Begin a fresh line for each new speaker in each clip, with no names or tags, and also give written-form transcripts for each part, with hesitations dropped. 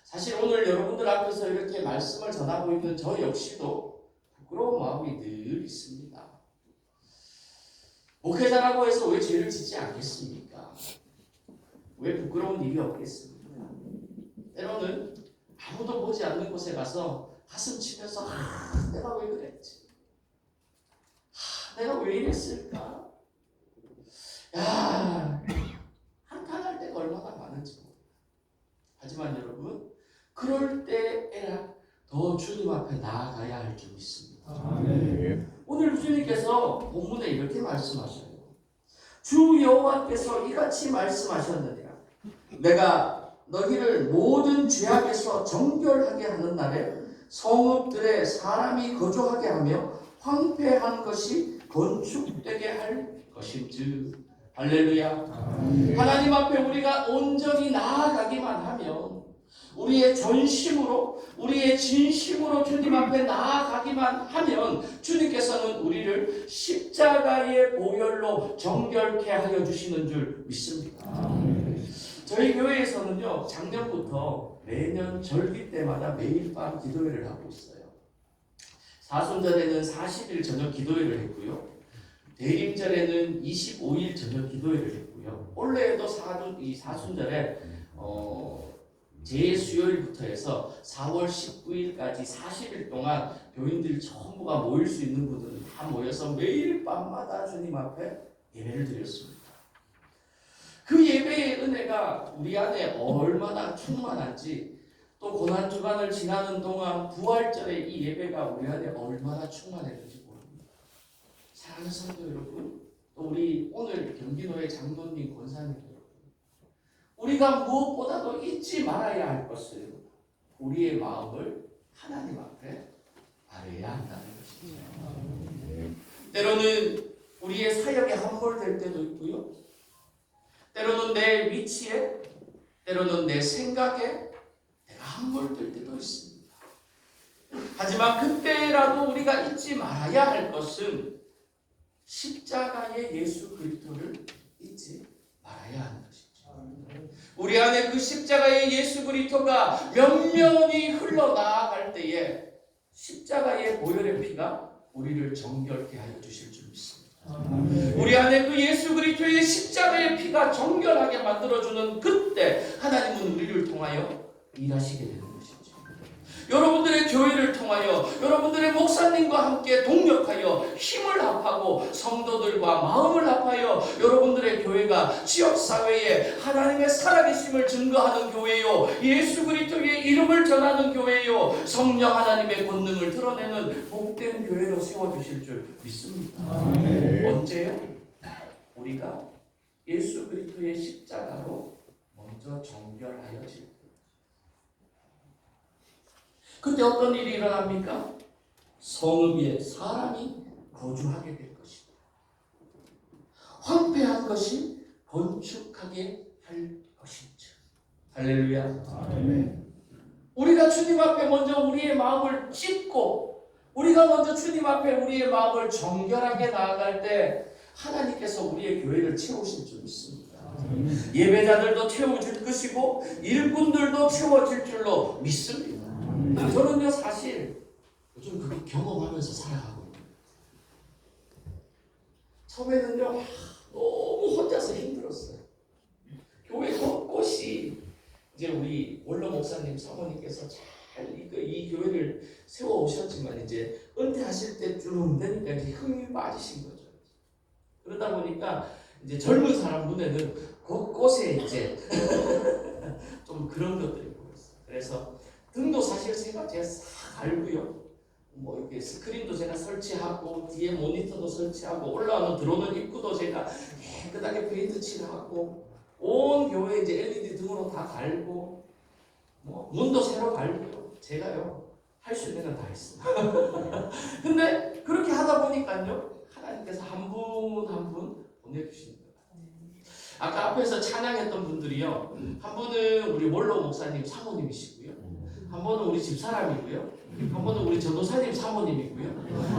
사실 오늘 여러분들 앞에서 이렇게 말씀을 전하고 있는 저 역시도 부끄러운 마음이 늘 있습니다. 목회자라고 해서 왜 죄를 짓지 않겠습니까? 왜 부끄러운 일이 없겠습니까? 때로는 아무도 보지 않는 곳에 가서 가슴 치면서 내가 왜 그랬지? 내가 왜 이랬을까? 야, 한탄할 때가 얼마나 많은지 모릅니다. 하지만 여러분, 그럴 때에라 더 주님 앞에 나아가야 할 줄 믿습니다. 오늘 주님께서 본문에 이렇게 말씀하셔요. 주 여호와께서 이같이 말씀하셨느니라. 내가 너희를 모든 죄악에서 정결하게 하는 날에 성읍들에 사람이 거주하게 하며 황폐한 것이 건축되게 할 것인즉. 할렐루야. 하나님 앞에 우리가 온전히 나아가기만 하면, 우리의 전심으로 우리의 진심으로 주님 앞에 나아가기만 하면 주님께서는 우리를 십자가의 보혈로 정결케 하여 주시는 줄 믿습니다. 저희 교회에서는요, 작년부터 매년 절기 때마다 매일 밤 기도회를 하고 있어요. 사순절에는 40일 저녁 기도회를 했고요. 대림절에는 25일 저녁 기도회를 했고요. 올해에도 사순절에 제수요일부터 해서 4월 19일까지 40일 동안 교인들이 전부가 모일 수 있는 분들은 다 모여서 매일 밤마다 주님 앞에 예배를 드렸습니다. 그 예배의 은혜가 우리 안에 얼마나 충만한지, 또 고난주간을 지나는 동안 부활절의 이 예배가 우리 안에 얼마나 충만했는지 모릅니다. 사랑하는 성도 여러분, 또 우리 오늘 경기도의 장로님, 권사님 여러분, 우리가 무엇보다도 잊지 말아야 할 것은 우리의 마음을 하나님 앞에 아뢰야 한다는 것이죠. 때로는 우리의 사역에 함몰될 때도 있고요. 때로는 내 위치에, 때로는 내 생각에 내가 함몰될 때도 있습니다. 하지만 그때라도 우리가 잊지 말아야 할 것은 십자가의 예수 그리스도를 잊지 말아야 하는 것이죠. 우리 안에 그 십자가의 예수 그리스도가 명령이 흘러나아갈 때에 십자가의 보혈의 피가 우리를 정결케 하여 주실 줄 믿습니다. 우리 안에 그 예수 그리스도의 십자가의 피가 정결하게 만들어주는 그때 하나님은 우리를 통하여 일하시게 되는 것이죠. 여러분들의 교회를 통하여 여러분들의 목사님과 함께 동력하여 힘을 합하고 성도들과 마음을 합하여 여러분들의 교회가 지역사회에 하나님의 살아계심을 증거하는 교회요, 예수 그리스도의 이름을 전하는 교회요, 성령 하나님의 권능을 드러내는 복된 교회로 세워주실 줄 믿습니다. 언제요? 우리가 예수 그리스도의 십자가로 먼저 정결하여 질 때. 그때 어떤 일이 일어납니까? 성읍 위에 사람이 거주하게 될 것입니다. 황폐한 것이 건축하게 할 것인지. 할렐루야. 아멘. 우리가 주님 앞에 먼저 우리의 마음을 찢고, 우리가 먼저 주님 앞에 우리의 마음을 정결하게 나아갈 때 하나님께서 우리의 교회를 채우실 줄 믿습니다. 예배자들도 채워질 것이고 일꾼들도 채워질 줄로 믿습니다. 저는요, 사실 요즘 그거 경험하면서 살아가고 있는 거예요. 처음에는요, 너무 혼자서 힘들었어요. 교회 곳곳이 이제 우리 원로 목사님, 사모님께서 잘 이 교회를 세워 오셨지만 이제 은퇴하실 때쯤 되니까 이제 흥이 빠지신 거죠. 그러다 보니까 이제 젊은 사람 눈에는 곳곳에 이제 좀 그런 것들이 보였어요. 그래서 등도 사실 제가 싹 갈고요. 뭐 이렇게 스크린도 제가 설치하고 뒤에 모니터도 설치하고 올라오는 들어오는 입구도 제가 깨끗하게 페인트 칠하고 온 교회 이제 LED 등으로 다 갈고 뭐 문도 새로 갈고요. 제가요 할 수 있는 건 다 했어요. 근데 그렇게 하다 보니까요 하나님께서 한 분 한 분 보내주시는 거예요. 아까 앞에서 찬양했던 분들이요, 한 분은 우리 원로 목사님 사모님이시고요, 한 분은 우리 집사람이고요, 한 분은 우리 전도사님 사모님이고요,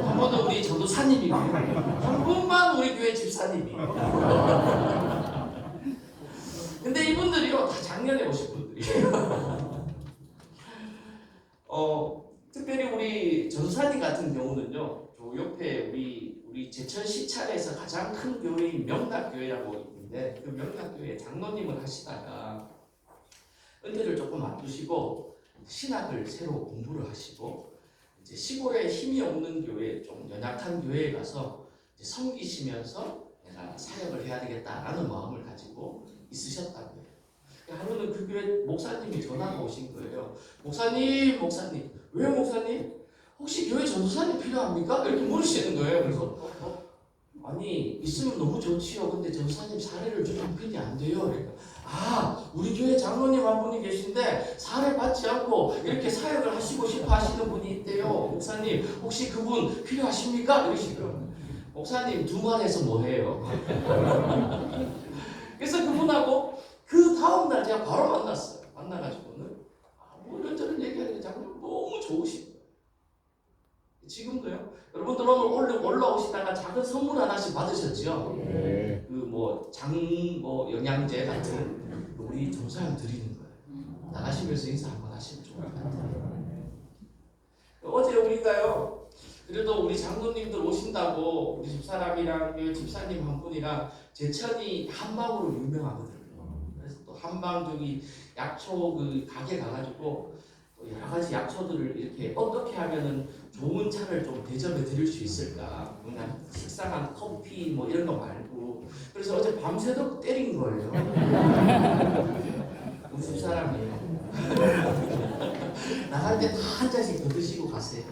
한 분은 우리 전도사님이고요, 한 분만 우리 교회 집사님이에요. 근데 이분들이요 다 작년에 오신 분들이에요. 전사님 같은 경우는요, 저 옆에 우리 제천 시찰에서 가장 큰 교회인 명락교회라고 있는데 그 명락교회 장로님을 하시다가 은혜를 조금 앞두시고 신학을 새로 공부를 하시고 이제 시골에 힘이 없는 교회, 좀 연약한 교회에 가서 이제 섬기시면서 내가 사역을 해야 되겠다라는 마음을 가지고 있으셨다고요. 하루는 그 교회 목사님이 전화가 오신 거예요. 목사님, 왜 목사님? 혹시 교회 전도사님 필요합니까? 이렇게 물으시는 거예요. 그래서 아니 있으면 너무 좋지요. 근데 전도사님 사례를 좀 형편이 안 돼요. 그러니까 우리 교회 장로님 한 분이 계신데 사례 받지 않고 이렇게 사역을 하시고 싶어 하시는 분이 있대요. 목사님 혹시 그분 필요하십니까? 이러시더라고요. 목사님 두말해서 뭐해요? 그래서 그분하고 그 다음날 제가 바로 만났어요. 만나가지고는 이런저런 얘기하니까 장로님 너무 좋으신 거예요. 지금도요. 여러분들 오늘 올라오시다가 작은 선물 하나씩 받으셨죠?
네.
영양제 같은 우리 전사님 드리는 거예요. 나가시면서 인사 한번 하시면 좋을 것 같아요. 어제 우리가요. 그래도 우리 장로님들 오신다고 우리 집사람이랑 그 집사님 한 분이랑 제천이 한방으로 유명하거든요. 그래서 또 한방 저기 약초 그 가게 가가지고 여러 가지 약초들을 이렇게 어떻게 하면은 좋은 차를 좀 대접해 드릴 수 있을까? 그냥 식상한 커피 뭐 이런 거 말고. 그래서 어제 밤새도록 때린 거예요. 우리 집사람이에요. 나갈 때 다 한 잔씩 더 드시고 가세요.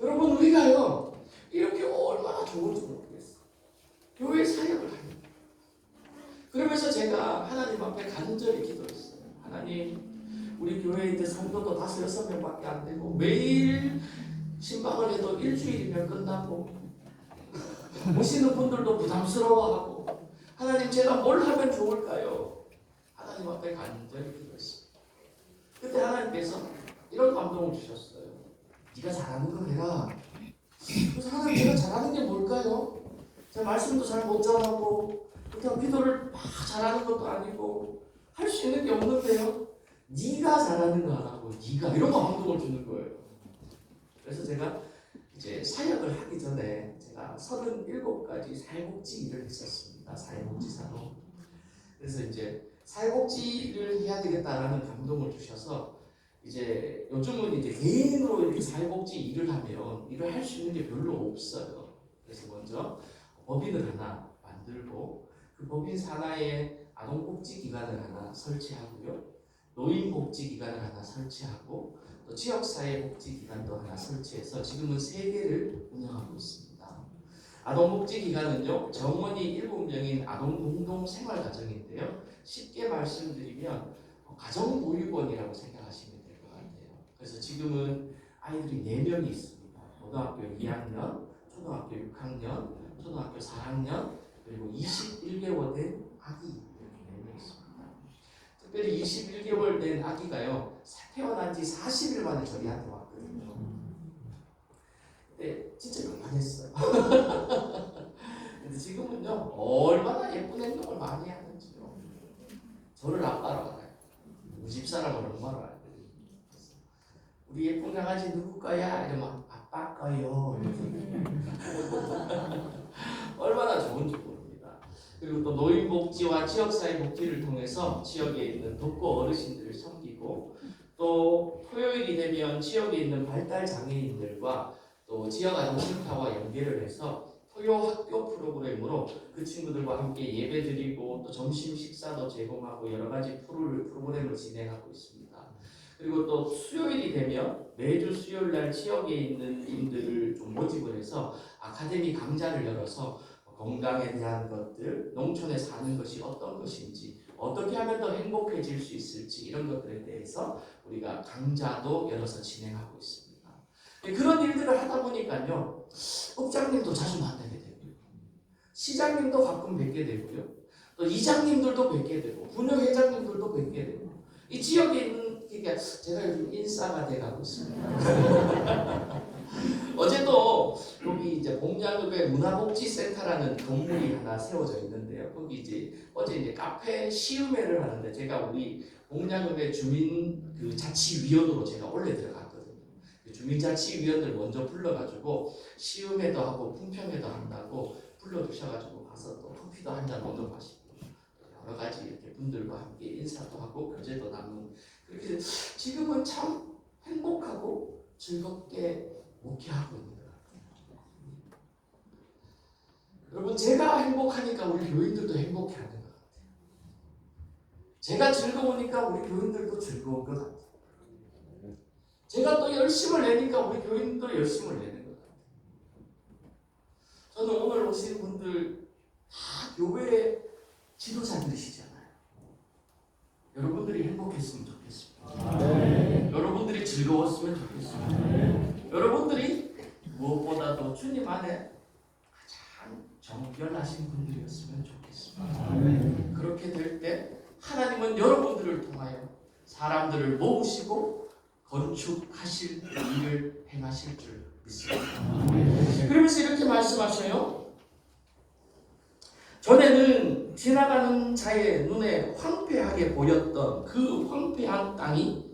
여러분 우리가요 이렇게 얼마나 좋은지 모르겠어요. 교회 사역을 합니다. 그러면서 제가 하나님 앞에 간절히 기도했어요. 하나님 우리 교회에 이제 성도도 5, 6명밖에 안 되고 매일 신방을 해도 일주일이면 끝나고 오시는 분들도 부담스러워하고 하나님 제가 뭘 하면 좋을까요? 하나님 앞에 간절히 기도했어요. 그때 하나님께서 이런 감동을 주셨어요. 네가 잘하는 거 해라. 그래서 하나님 제가 잘하는 게 뭘까요? 제가 말씀도 잘 못 전하고 그렇다고 기도를 막 잘하는 것도 아니고 할 수 있는 게 없는데요. 네가 잘하는 거 하라고. 네가 이런 거 감동을 주는 거예요. 그래서 제가 이제 사역을 하기 전에 제가 37가지 사회복지 일을 했었습니다. 사회복지사로. 그래서 이제 사회복지를 해야 되겠다라는 감동을 주셔서 이제 요즘은 이제 개인으로 이렇게 사회복지 일을 하면 일을 할 수 있는 게 별로 없어요. 그래서 먼저 법인을 하나 만들고 그 법인 산하에 아동복지기관을 하나 설치하고요. 노인복지기관을 하나 설치하고 또 지역사회복지기관도 하나 설치해서 지금은 3개를 운영하고 있습니다. 아동복지기관은요. 정원이 7명인 아동공동생활가정인데요. 쉽게 말씀드리면 가정보육원이라고 생각하시면 될 것 같아요. 그래서 지금은 아이들이 4명이 있습니다. 고등학교 2학년, 초등학교 6학년, 초등학교 4학년, 그리고 21개월 된 아기 이렇게 4명 있습니다. 특별히 21개월 된 아기가요. 태어난 지 40일 만에 저희한테 왔거든요. 근데 진짜 요만했어요. 근데 지금은요. 얼마나 예쁜 행동을 많이 하는지요. 저를 아빠라고 알아요. 우리 집사람을 엄마로 알거든요. 우리 예쁜 강아지 누구 거야? 이러면 아빠 거요. 얼마나 좋은지 모릅니다. 그리고 또 노인복지와 지역사회복지를 통해서 지역에 있는 독거 어르신들을 섬기고 또 토요일이 되면 지역에 있는 발달장애인들과 또 지역아동센터와 연계를 해서 토요 학교 프로그램으로 그 친구들과 함께 예배드리고 또 점심 식사도 제공하고 여러 가지 프로그램을 진행하고 있습니다. 그리고 또 수요일이 되면 매주 수요일 날 지역에 있는 분들을 좀 모집을 해서 아카데미 강좌를 열어서 건강에 대한 것들, 농촌에 사는 것이 어떤 것인지, 어떻게 하면 더 행복해질 수 있을지 이런 것들에 대해서 우리가 강좌도 열어서 진행하고 있습니다. 그런 일들을 하다 보니까요. 업장님도 자주 만나게 되고요. 시장님도 가끔 뵙게 되고요. 또 이장님들도 뵙게 되고 분회장님들도 뵙게 되고 이 지역에 있는 그러니까 제가 요즘 인싸가 돼가고 있습니다. 어제도 여기 이제 봉양읍에 문화복지센터라는 건물이 하나 세워져 있는데요. 거기 이제 어제 이제 카페 시음회를 하는데 제가 우리 봉양읍의 주민 그 자치위원으로 제가 원래 들어갔거든요. 그 주민자치위원들 먼저 불러가지고 시음회도 하고 품평회도 한다고 불러두셔가지고 가서 또 커피도 한잔 얻어 마시고 여러 가지 이렇게 분들과 함께 인사도 하고 교제도 나누는, 그렇게 지금은 참 행복하고 즐겁게 목회하고 있는 것 같아요. 여러분, 제가 행복하니까 우리 교인들도 행복해하는 것 같아요. 제가 즐거우니까 우리 교인들도 즐거운 것 같아요. 제가 또 열심을 내니까 우리 교인들도 열심을 내는 것 같아요. 저는 오늘 오신 분들 다 교회 지도자들이시잖아요. 여러분들이 행복했으면 좋겠습니다. 여러분들이 즐거웠으면 좋겠습니다. 여러분들이 무엇보다도 주님 안에 가장 정결하신 분들이었으면 좋겠습니다. 그렇게 될 때 하나님은 여러분들을 통하여 사람들을 모으시고 건축하실 일을 행하실 줄 믿습니다. 그러면서 이렇게 말씀하셔요. 전에는 지나가는 자의 눈에 황폐하게 보였던 그 황폐한 땅이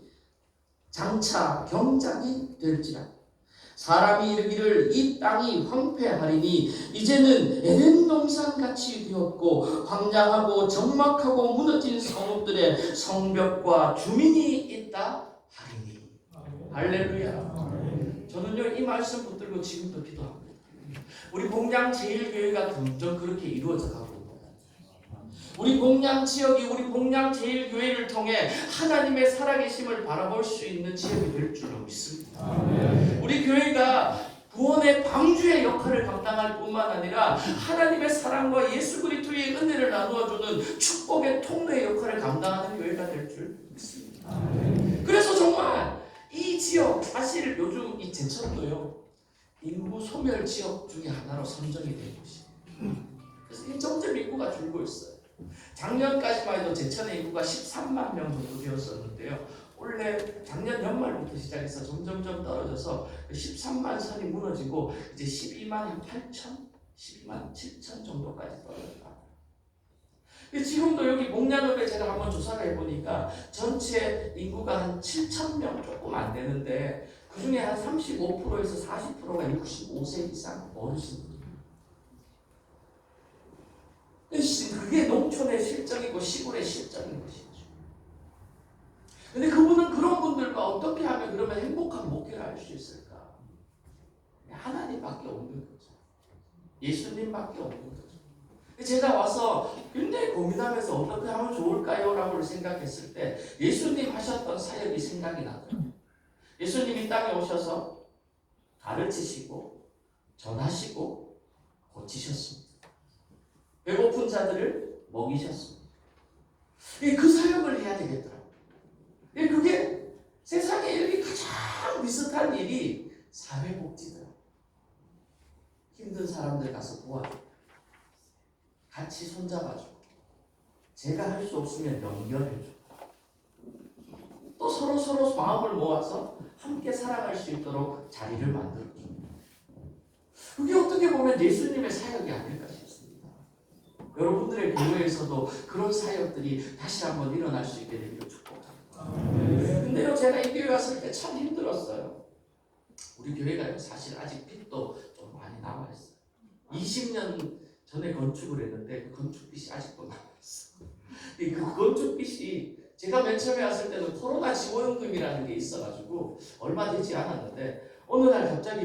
장차 경작이 될지라. 사람이 이르기를 이 땅이 황폐하리니 이제는 에덴 동산같이 되었고 황량하고 적막하고 무너진 성읍들의 성벽과 주민이 있다 하리니. 할렐루야. 저는요 이 말씀 붙들고 지금도 기도합니다. 우리 봉양 제일교회가 점점 그렇게 이루어져 가고 있습니다. 우리 봉양 지역이 우리 봉양 제일교회를 통해 하나님의 살아계심을 바라볼 수 있는 지역이 될 줄로 믿습니다. 우리 교회가 구원의 방주의 역할을 감당할 뿐만 아니라 하나님의 사랑과 예수 그리스도의 은혜를 나누어주는 축복의 통로의 역할을 감당하는 교회가 될 줄 믿습니다. 그래서 정말 이 지역, 사실 요즘 이 제천도요 인구 소멸 지역 중에 하나로 선정이 된 곳이에요. 그래서 점점 인구가 줄고 있어요. 작년까지만 해도 제천의 인구가 13만 명 정도 되었었는데요. 올해 작년 연말부터 시작해서 점점점 떨어져서 13만 선이 무너지고 이제 12만 8천, 12만 7천 정도까지 떨어졌다. 지금도 여기 목련읍에 제가 한번 조사를 해보니까 전체 인구가 한 7천 명 조금 안 되는데 그 중에 한 35%에서 40%가 65세 이상 어르신들이에요. 그게 농촌의 실정이고 시골의 실정인 것이죠. 근데 그분은 그런 분들과 어떻게 하면 그러면 행복한 목회를 할 수 있을까? 하나님밖에 없는 거죠. 예수님밖에 없는 거죠. 제가 와서 굉장히 고민하면서 어떻게 하면 좋을까요? 라고 생각했을 때 예수님 하셨던 사역이 생각이 나더라고요. 예수님이 땅에 오셔서 가르치시고 전하시고 고치셨습니다. 배고픈 자들을 먹이셨습니다. 그 사역을 해야 되겠더라고요. 그게 세상에 이렇게 가장 비슷한 일이 사회복지더라고요. 힘든 사람들 가서 도와주고 같이 손잡아주고 제가 할 수 없으면 연결해주고 또 서로 마음을 모아서 함께 살아갈 수 있도록 자리를 만들어줍니다. 그게 어떻게 보면 예수님의 사역이 아닐까 싶습니다. 여러분들의 교회에서도 그런 사역들이 다시 한번 일어날 수 있게 되기를 축복합니다. 근데요 제가 이 교회 왔을 때 참 힘들었어요. 우리 교회가 사실 아직 빚도 좀 많이 남아있어요. 20년 전에 건축을 했는데 그 건축빚이 아직도 남아있어요. 그 건축빚이 제가 맨 처음에 왔을 때는 코로나 지원금이라는 게 있어가지고 얼마 되지 않았는데 어느 날 갑자기